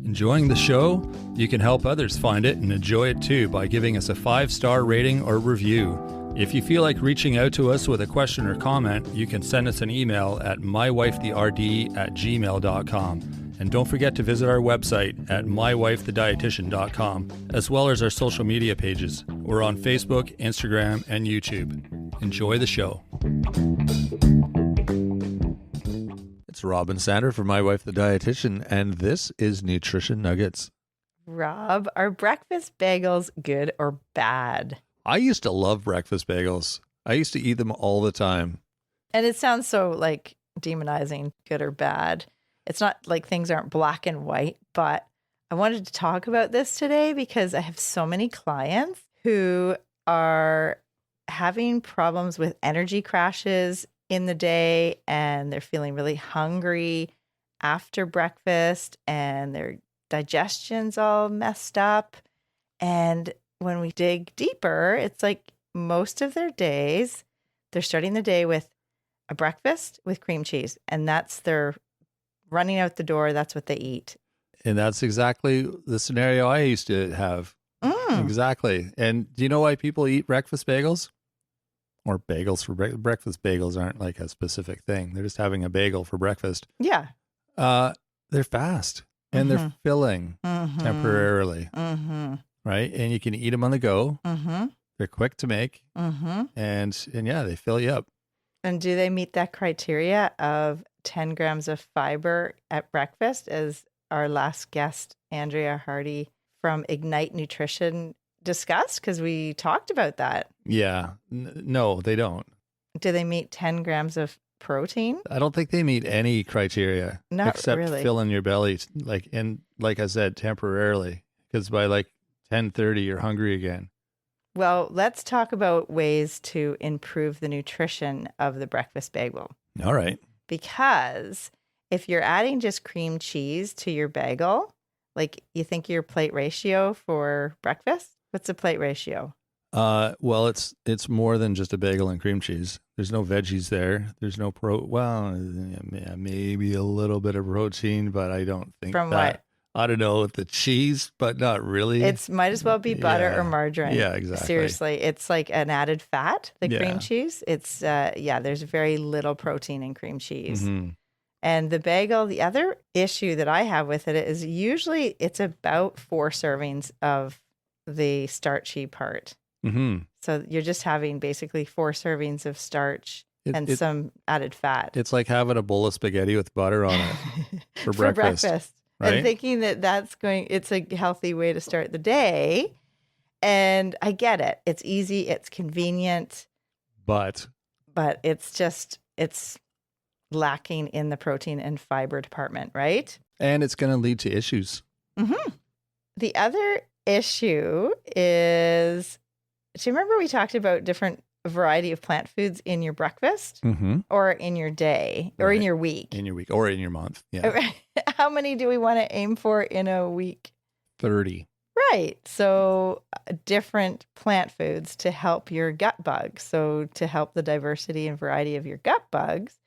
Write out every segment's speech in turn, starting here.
Enjoying the show? You can help others find it and enjoy it too by giving us a 5-star rating or review. If you feel like reaching out to us with a question or comment, you can send us an email at mywifetherd@gmail.com. And don't forget to visit our website at mywifethedietitian.com, as well as our social media pages. We're on Facebook, Instagram, and YouTube. Enjoy the show. It's Rob and Sandra from My Wife the Dietitian, and this is Nutrition Nuggets. Rob, are breakfast bagels good or bad? I used to love breakfast bagels. I used to eat them all the time. And it sounds so like demonizing good or bad. It's not like things aren't black and white, but I wanted to talk about this today because I have so many clients who are having problems with energy crashes in the day, and they're feeling really hungry after breakfast, and their digestion's all messed up. And when we dig deeper, it's like most of their days, they're starting the day with a breakfast with cream cheese, and that's their running out the door. That's what they eat. And that's exactly the scenario I used to have. Exactly. And do you know why people eat breakfast bagels? Or bagels for breakfast. Bagels aren't like a specific thing. They're just having a bagel for breakfast. Yeah. They're fast and they're filling temporarily, right? And you can eat them on the go. They're quick to make, and yeah, they fill you up. And do they meet that criteria of 10 grams of fiber at breakfast, as our last guest, Andrea Hardy from Ignite Nutrition, discussed? Because we talked about that. Yeah. No, they don't. Do they meet 10 grams of protein? I don't think they meet any criteria. Not except really. filling your belly, like I said, temporarily. Because by like 10:30, you're hungry again. Well, let's talk about ways to improve the nutrition of the breakfast bagel. All right. Because if you're adding just cream cheese to your bagel, like you think your plate ratio for breakfast, what's the plate ratio? Well, it's more than just a bagel and cream cheese. There's no veggies there. There's no maybe a little bit of protein, but I don't think From that. what? I don't know, the cheese, but not really. It's might as well be butter or margarine. Yeah, exactly. Seriously, it's like an added fat, the Yeah. cream cheese. It's there's very little protein in cream cheese. And the bagel, the other issue that I have with it is usually it's about 4 servings of the starchy part. So you're just having basically 4 servings of starch and some added fat. It's like having a bowl of spaghetti with butter on it for breakfast. Right? And thinking that it's a healthy way to start the day. And I get it. It's easy. It's convenient. But it's lacking in the protein and fiber department, right? And it's going to lead to issues. The other issue is, do you remember we talked about different variety of plant foods in your breakfast or in your day or in your week? In your week or in your month. Yeah. How many do we want to aim for in a week? 30. Right. So different plant foods to help your gut bugs. So to help the diversity and variety of your gut bugs.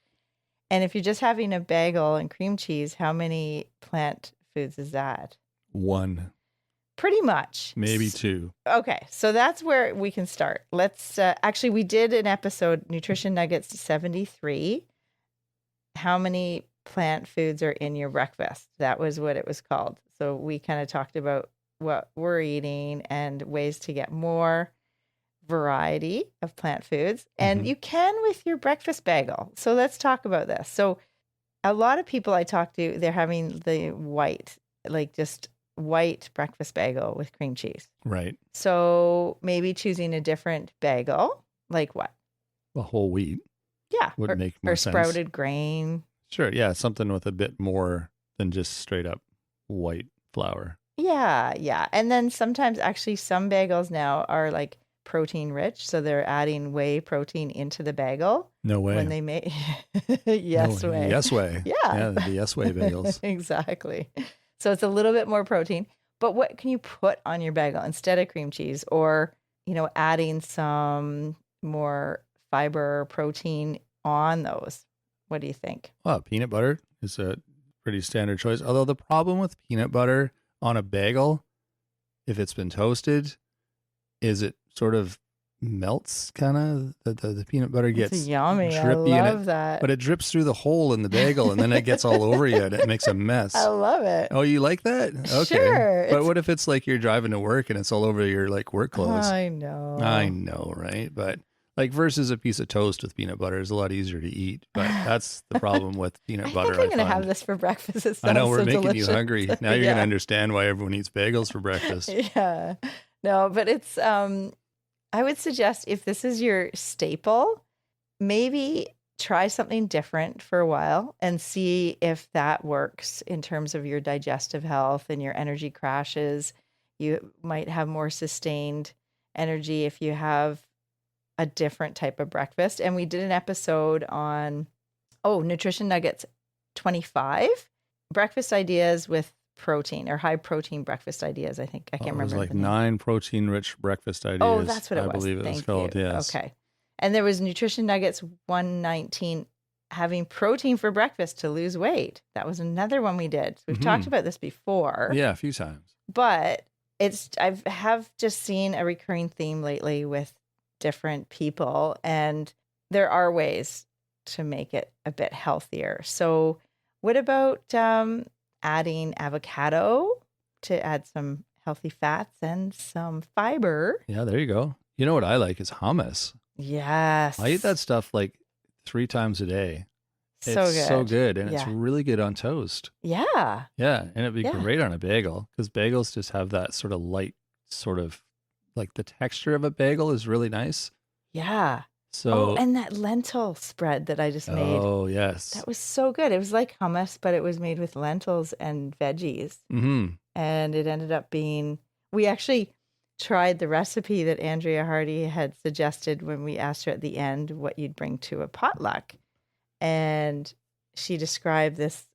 And if you're just having a bagel and cream cheese, how many plant foods is that? 1. Pretty much. Maybe 2. Okay. So that's where we can start. Let's actually, we did an episode, Nutrition Nuggets 73. How many plant foods are in your breakfast? That was what it was called. So we kind of talked about what we're eating and ways to get more variety of plant foods. And you can with your breakfast bagel. So let's talk about this. So a lot of people I talk to, they're having the white, like just white breakfast bagel with cream cheese. Right. So maybe choosing a different bagel, like what? A whole wheat. Yeah. Would make more sense. Or sprouted grain. Sure. Yeah. Something with a bit more than just straight up white flour. Yeah. Yeah. And then sometimes actually some bagels now are like protein rich. So they're adding whey protein into the bagel. No way. When they make yes way. Yes way. Yeah. Yeah. The yes way bagels. Exactly. So it's a little bit more protein. But what can you put on your bagel instead of cream cheese, or, adding some more fiber or protein on those? What do you think? Well, peanut butter is a pretty standard choice. Although the problem with peanut butter on a bagel, if it's been toasted, is it sort of melts kind of. The peanut butter gets It's yummy. I drippy love that. but it drips through the hole in the bagel and then it gets all over you and it makes a mess. I love it. Oh, you like that? Okay. Sure. But what if it's like you're driving to work and it's all over your like work clothes? I know. I know, right? But like versus a piece of toast with peanut butter is a lot easier to eat. But that's the problem with peanut butter. I think I'm going to have this for breakfast. It I know, sounds we're so making delicious. you hungry. Now you're going to understand why everyone eats bagels for breakfast. Yeah. No, but it's, I would suggest if this is your staple, maybe try something different for a while and see if that works in terms of your digestive health and your energy crashes. You might have more sustained energy if you have a different type of breakfast. And we did an episode on, Nutrition Nuggets 25, breakfast ideas with protein or high protein breakfast ideas. I think I can't remember. It was like the name. 9 protein rich breakfast ideas. Oh, that's what it was. I believe it was called. You. Yes. Okay. And there was Nutrition Nuggets 119, having protein for breakfast to lose weight. That was another one we did. So we've talked about this before. Yeah, a few times. But I've just seen a recurring theme lately with different people, and there are ways to make it a bit healthier. So what about adding avocado to add some healthy fats and some fiber? Yeah, there you go. You know what I like is hummus. Yes. I eat that stuff like 3 times a day. So It's good. so good. And Yeah. it's really good on toast. Yeah. Yeah. And it'd be Yeah. great on a bagel because bagels just have that sort of light, sort of like the texture of a bagel is really nice. Yeah. So, and that lentil spread that I just made. oh, yes. That was so good. It was like hummus, but it was made with lentils and veggies. Mm-hmm. And it ended up being, we actually tried the recipe that Andrea Hardy had suggested when we asked her at the end what you'd bring to a potluck. And she described this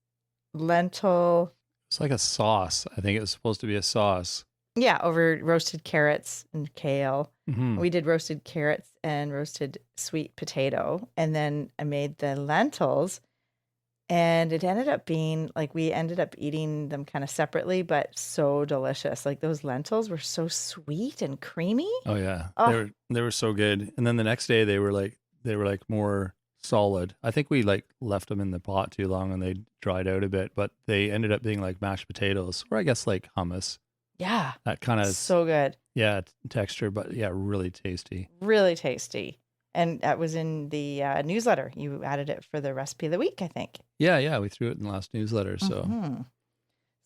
lentil. It's like a sauce. I think it was supposed to be a sauce. Yeah, over roasted carrots and kale. Mm-hmm. We did roasted carrots and roasted sweet potato. And then I made the lentils. And it ended up being like we ended up eating them kind of separately, but so delicious. Like those lentils were so sweet and creamy. Oh, yeah. Oh. They were so good. And then the next day they were like more solid. I think we like left them in the pot too long and they dried out a bit, but they ended up being like mashed potatoes or I guess like hummus. Yeah. That kind of so good. Yeah, texture, but yeah, really tasty. Really tasty. And that was in the newsletter. You added it for the recipe of the week, I think. Yeah, we threw it in the last newsletter. So,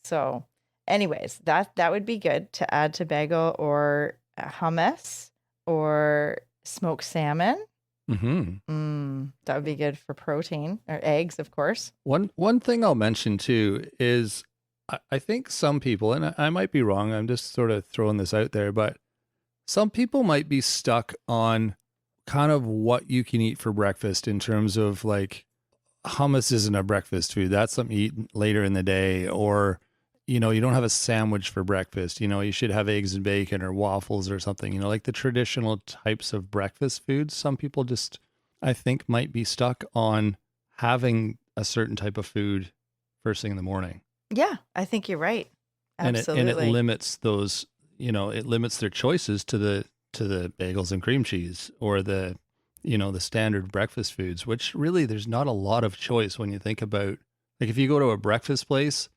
So, anyways, that would be good to add to bagel or hummus or smoked salmon. That would be good for protein or eggs, of course. One thing I'll mention too is I think some people, and I might be wrong, I'm just sort of throwing this out there, but some people might be stuck on kind of what you can eat for breakfast in terms of like hummus isn't a breakfast food. That's something you eat later in the day, or, you know, you don't have a sandwich for breakfast. You know, you should have eggs and bacon or waffles or something, you know, like the traditional types of breakfast foods. Some people just, I think, might be stuck on having a certain type of food first thing in the morning. Yeah, I think you're right. Absolutely. And it limits those, you know, it limits their choices to the bagels and cream cheese or the, you know, the standard breakfast foods, which really there's not a lot of choice when you think about, like if you go to a breakfast place,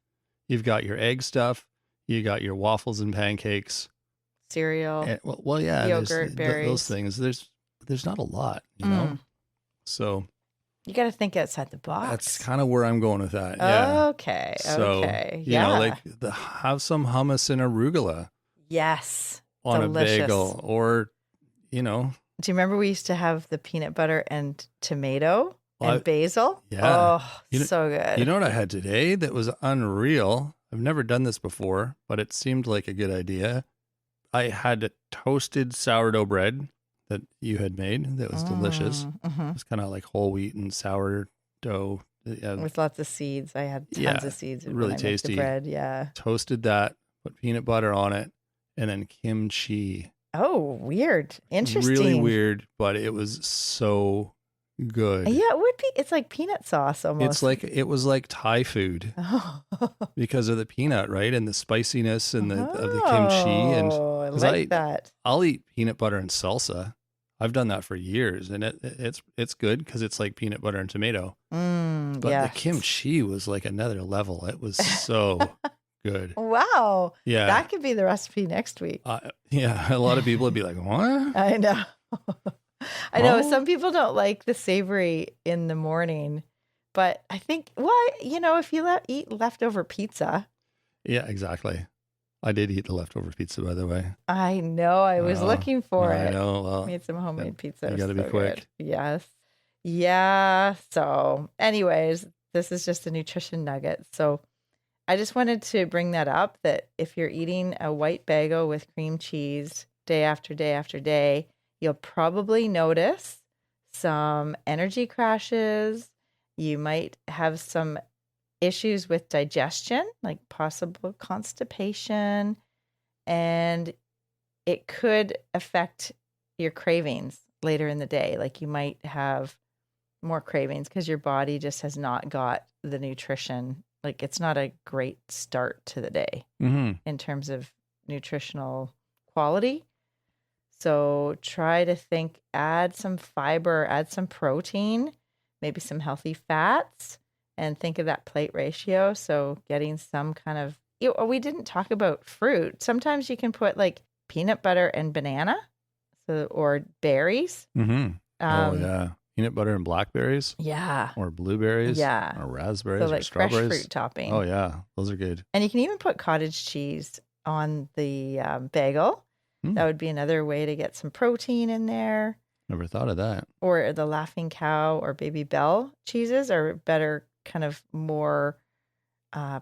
you've got your egg stuff, you got your waffles and pancakes, cereal, and, well, yeah, yogurt, berries, those things. There's not a lot, you know? So you got to think outside the box. that's kind of where I'm going with that. Yeah. Okay. So, you know, like have some hummus and arugula. Yes. On delicious. A bagel, or, you know. Do you remember we used to have the peanut butter and tomato and basil? Yeah. Oh, so good. You know what I had today that was unreal? I've never done this before, but it seemed like a good idea. I had a toasted sourdough bread that you had made that was delicious. Mm-hmm. It was kind of like whole wheat and sourdough. With lots of seeds. I had tons of seeds. Really tasty. The bread, yeah. Toasted that, put peanut butter on it, and then kimchi. Oh, weird. Interesting. Really weird, but it was so good. Yeah, it would be. It's like peanut sauce almost. It was like Thai food Oh, because of the peanut, right? And the spiciness and of the kimchi. And I because like that. I'll eat peanut butter and salsa. I've done that for years, and it's good because it's like peanut butter and tomato. But the Yes. kimchi was like another level. It was so good. Wow. Yeah. That could be the recipe next week. Yeah. A lot of people would be like, what? I know. I know Oh. some people don't like the savory in the morning, but I think, if you eat leftover pizza. Yeah, exactly. I did eat the leftover pizza, by the way. I know. I was looking for it. I know. Well, made some homemade pizza. You got to be quick. Good. Yes. Yeah. So, anyways, this is just a nutrition nugget. So, I just wanted to bring that up that if you're eating a white bagel with cream cheese day after day after day, you'll probably notice some energy crashes. You might have some issues with digestion, like possible constipation, and it could affect your cravings later in the day. Like you might have more cravings because your body just has not got the nutrition. Like it's not a great start to the day in terms of nutritional quality. So try to add some fiber, add some protein, maybe some healthy fats, and think of that plate ratio. So getting some kind of, we didn't talk about fruit. Sometimes you can put like peanut butter and banana, or berries. Oh yeah, peanut butter and blackberries. Yeah. Or blueberries. Yeah. Or raspberries. So like or strawberries. fresh fruit topping. Oh yeah, those are good. And you can even put cottage cheese on the bagel. That would be another way to get some protein in there. Never thought of that. Or the Laughing Cow or Baby Bell cheeses are better, kind of more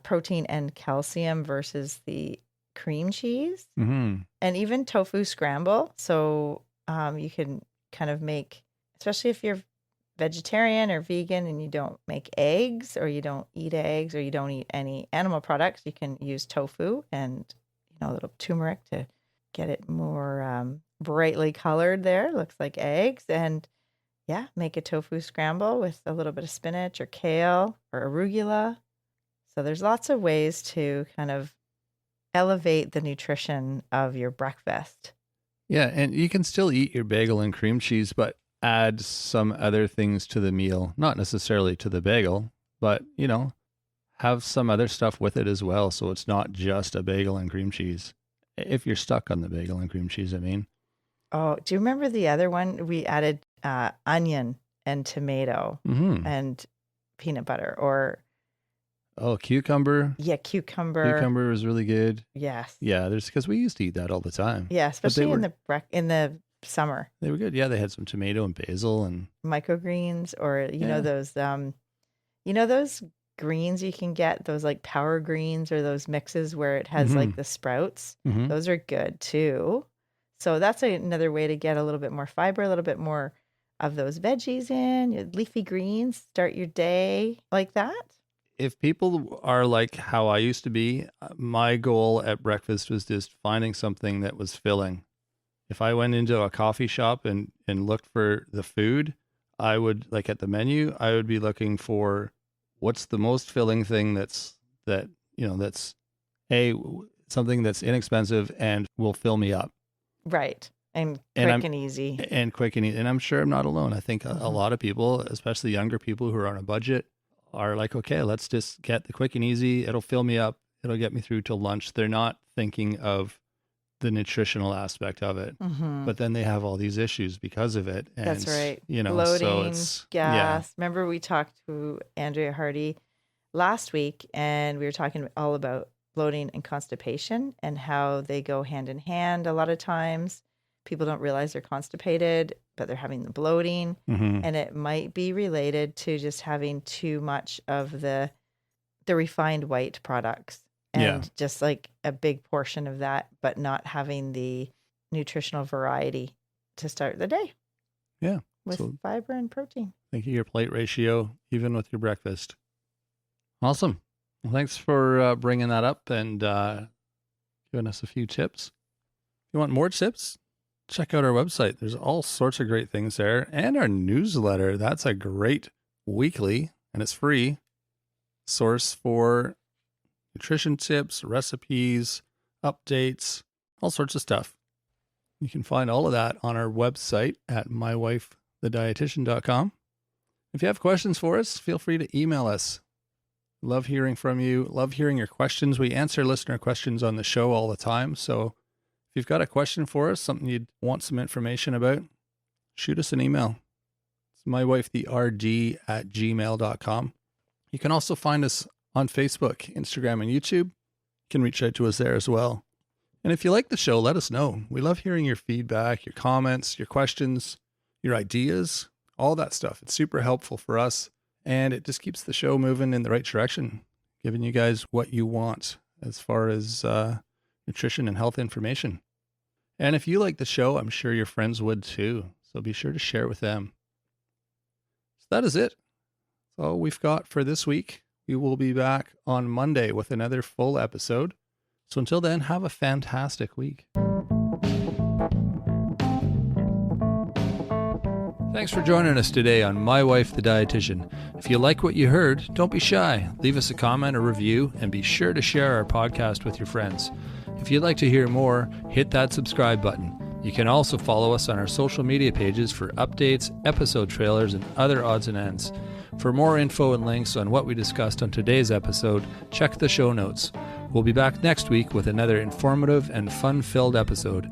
protein and calcium versus the cream cheese. And even tofu scramble. So you can kind of make, especially if you're vegetarian or vegan and you don't make eggs or you don't eat eggs or you don't eat any animal products, you can use tofu and a little turmeric to get it more brightly colored there. Looks like eggs. And yeah, make a tofu scramble with a little bit of spinach or kale or arugula. So there's lots of ways to kind of elevate the nutrition of your breakfast. Yeah, and you can still eat your bagel and cream cheese, but add some other things to the meal. Not necessarily to the bagel, but, have some other stuff with it as well. So it's not just a bagel and cream cheese. If you're stuck on the bagel and cream cheese, I mean. Oh, do you remember the other one? We added onion and tomato and peanut butter Oh, cucumber. Yeah, cucumber. Cucumber is really good. Yes. Yeah, because we used to eat that all the time. Yeah, especially in the summer. They were good. Yeah, they had some tomato and basil and microgreens, or those greens you can get, those like power greens or those mixes where it has like the sprouts. Those are good too. So that's another way to get a little bit more fiber, a little bit more of those veggies in, your leafy greens. Start your day like that. If people are like how I used to be, my goal at breakfast was just finding something that was filling. If I went into a coffee shop and looked for the food, I would, like at the menu, I would be looking for what's the most filling thing that's something that's inexpensive and will fill me up. Right. And quick and easy. And quick and easy. And I'm sure I'm not alone. I think a lot of people, especially younger people who are on a budget, are like, okay, let's just get the quick and easy. It'll fill me up. It'll get me through till lunch. They're not thinking of the nutritional aspect of it. But then they have all these issues because of it. And, that's right. Bloating, so gas. Yeah. Remember we talked to Andrea Hardy last week and we were talking all about bloating and constipation and how they go hand in hand a lot of times. People don't realize they're constipated, but they're having the bloating. And it might be related to just having too much of the refined white products. And just like a big portion of that, but not having the nutritional variety to start the day. Yeah. With fiber and protein. Think of your plate ratio, even with your breakfast. Awesome. Well, thanks for bringing that up and giving us a few tips. You want more tips? check out our website. There's all sorts of great things there. And our newsletter. That's a great weekly, and it's free, source for nutrition tips, recipes, updates, all sorts of stuff. You can find all of that on our website at mywifethedietitian.com. If you have questions for us, feel free to email us. Love hearing from you. Love hearing your questions. We answer listener questions on the show all the time. So if you've got a question for us, something you'd want some information about, shoot us an email. It's mywifetherd@gmail.com. You can also find us on Facebook, Instagram, and YouTube. You can reach out to us there as well. And if you like the show, let us know. We love hearing your feedback, your comments, your questions, your ideas, all that stuff. It's super helpful for us, and it just keeps the show moving in the right direction, giving you guys what you want as far as nutrition and health information. And if you like the show, I'm sure your friends would too. So be sure to share it with them. So that is it. That's all we've got for this week. We will be back on Monday with another full episode. So until then, have a fantastic week. Thanks for joining us today on My Wife the Dietitian. If you like what you heard, don't be shy. Leave us a comment or review, and be sure to share our podcast with your friends. If you'd like to hear more, hit that subscribe button. You can also follow us on our social media pages for updates, episode trailers, and other odds and ends. For more info and links on what we discussed on today's episode, check the show notes. We'll be back next week with another informative and fun-filled episode.